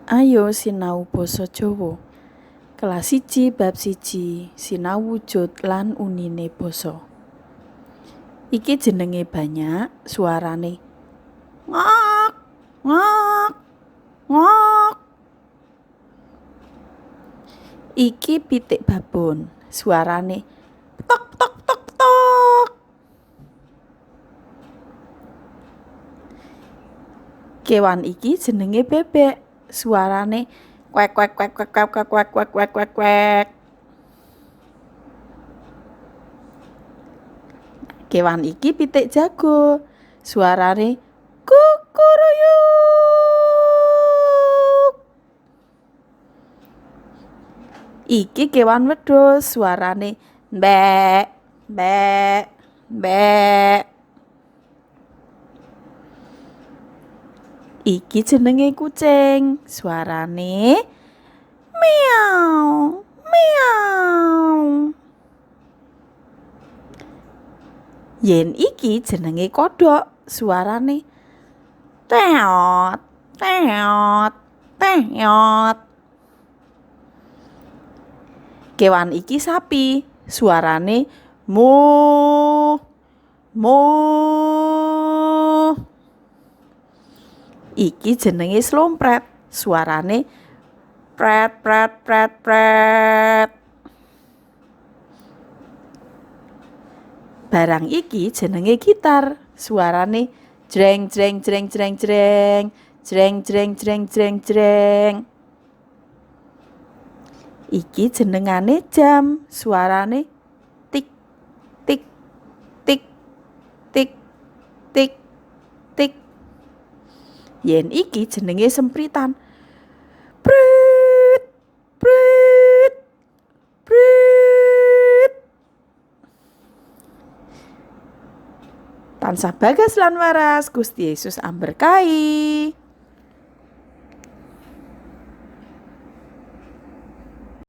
Ayo sinau basa Jawa. Kelas 1 bab 1 sinau wujud lan unine basa. Iki jenenge banyak, suarane ngok ngok ngok. Iki pitik babon, suarane tok tok tok tok. Kewan iki jenenge bebek, suarane kwek kwek kwek kwek kwek kwek kwek kwek kwek kwek kwek. Kewan iki pitik jago, suarane kukuruyuk. Iki kewan wedhus, suarane mbek mbek mbek. Iki jenenge kucing, suarane meow meow. Yen iki jenenge kodhok, suarane teot teot teot. Kewan iki sapi, suarane mo mo. Iki jenenge slompret, suarane pret pret pret pret. Barang iki jenenge gitar, suarane jreng jreng jreng jreng jreng jreng jreng jreng jreng jreng. Iki jenengane jam, suarane tik tik tik tik tik tik. Yen iki jenenge sempritan, prut prut prut. Tansah bagas lan waras, Gusti Yesus amberkahi.